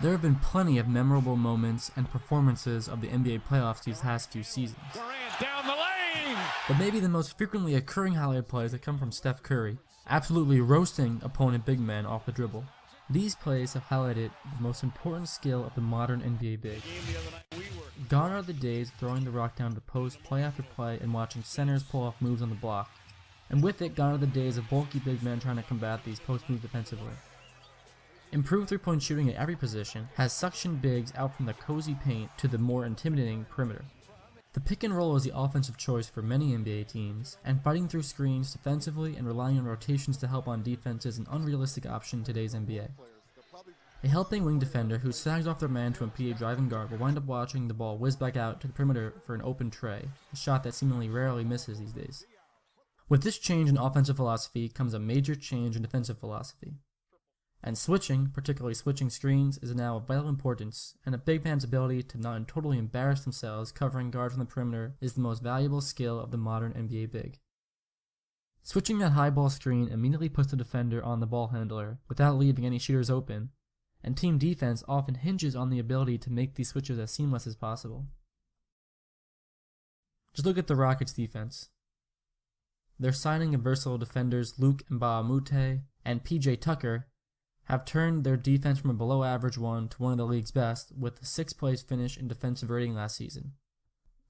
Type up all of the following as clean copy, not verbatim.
There have been plenty of memorable moments and performances of the NBA playoffs these past few seasons. Down the lane. But maybe the most frequently occurring highlight plays that come from Steph Curry, absolutely roasting opponent big men off the dribble. These plays have highlighted the most important skill of the modern NBA big. Gone are the days of throwing the rock down to the post play after play and watching centers pull off moves on the block. And with it, gone are the days of bulky big men trying to combat these post moves defensively. Improved three-point shooting at every position has suctioned bigs out from the cozy paint to the more intimidating perimeter. The pick and roll is the offensive choice for many NBA teams, and fighting through screens defensively and relying on rotations to help on defense is an unrealistic option in today's NBA. A helping wing defender who sags off their man to impede a driving guard will wind up watching the ball whiz back out to the perimeter for an open tray, a shot that seemingly rarely misses these days. With this change in offensive philosophy comes a major change in defensive philosophy. And switching, particularly switching screens, is now of vital importance, and a big man's ability to not totally embarrass themselves covering guards on the perimeter is the most valuable skill of the modern NBA big. Switching that high ball screen immediately puts the defender on the ball handler without leaving any shooters open, and team defense often hinges on the ability to make these switches as seamless as possible. Just look at the Rockets' defense. Their signing of versatile defenders Luke Mbah-a-Moute and PJ Tucker have turned their defense from a below average one to one of the league's best, with a 6th place finish in defensive rating last season.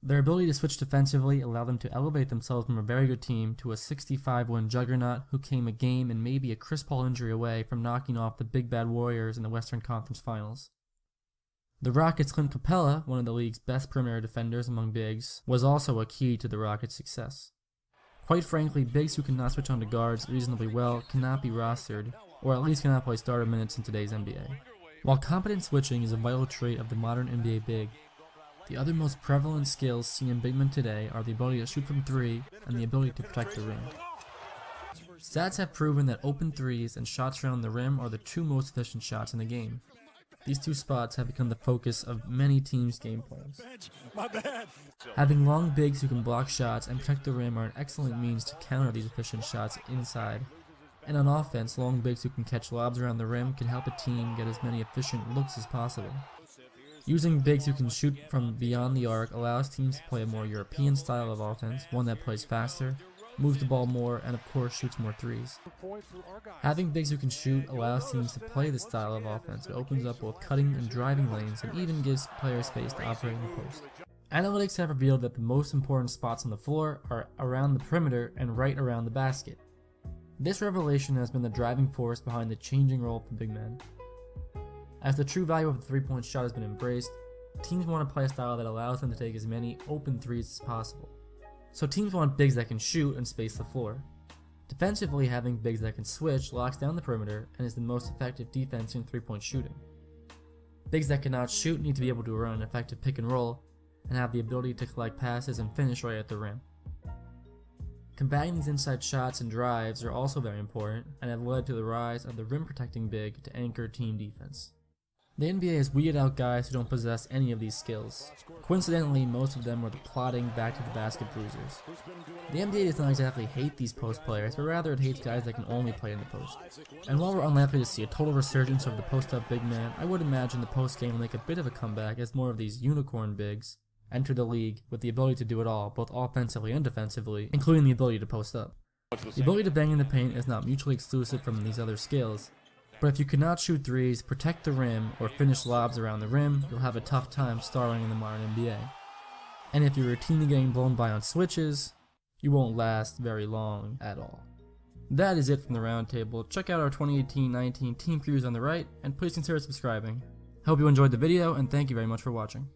Their ability to switch defensively allowed them to elevate themselves from a very good team to a 65-win juggernaut who came a game and maybe a Chris Paul injury away from knocking off the big bad Warriors in the Western Conference Finals. The Rockets' Clint Capella, one of the league's best perimeter defenders among bigs, was also a key to the Rockets' success. Quite frankly, bigs who cannot switch onto guards reasonably well cannot be rostered, or at least cannot play starter minutes in today's NBA. While competent switching is a vital trait of the modern NBA big, the other most prevalent skills seen in big men today are the ability to shoot from three and the ability to protect the rim. Stats have proven that open threes and shots around the rim are the two most efficient shots in the game. These two spots have become the focus of many teams' game plans. Having long bigs who can block shots and protect the rim are an excellent means to counter these efficient shots inside. And on offense, long bigs who can catch lobs around the rim can help a team get as many efficient looks as possible. Using bigs who can shoot from beyond the arc allows teams to play a more European style of offense, one that plays faster, moves the ball more, and of course shoots more threes. Having bigs who can shoot allows teams to play this style of offense. It opens up both cutting and driving lanes and even gives players space to operate in the post. Analytics have revealed that the most important spots on the floor are around the perimeter and right around the basket. This revelation has been the driving force behind the changing role of the big men. As the true value of the three-point shot has been embraced, teams want to play a style that allows them to take as many open threes as possible. So teams want bigs that can shoot and space the floor. Defensively, having bigs that can switch locks down the perimeter and is the most effective defense in three-point shooting. Bigs that cannot shoot need to be able to run an effective pick and roll and have the ability to collect passes and finish right at the rim. Combating these inside shots and drives are also very important and have led to the rise of the rim protecting big to anchor team defense. The NBA has weeded out guys who don't possess any of these skills. Coincidentally, most of them are the plodding back to the basket bruisers. The NBA does not exactly hate these post players, but rather it hates guys that can only play in the post. And while we're unlikely to see a total resurgence of the post-up big man, I would imagine the post game will make a bit of a comeback as more of these unicorn bigs enter the league with the ability to do it all, both offensively and defensively, including the ability to post up. The ability to bang in the paint is not mutually exclusive from these other skills, but if you cannot shoot threes, protect the rim, or finish lobs around the rim, you'll have a tough time starring in the modern NBA. And if you're routinely getting blown by on switches, you won't last very long at all. That is it from the Roundtable. Check out our 2018-19 team previews on the right, and please consider subscribing. I hope you enjoyed the video, and thank you very much for watching.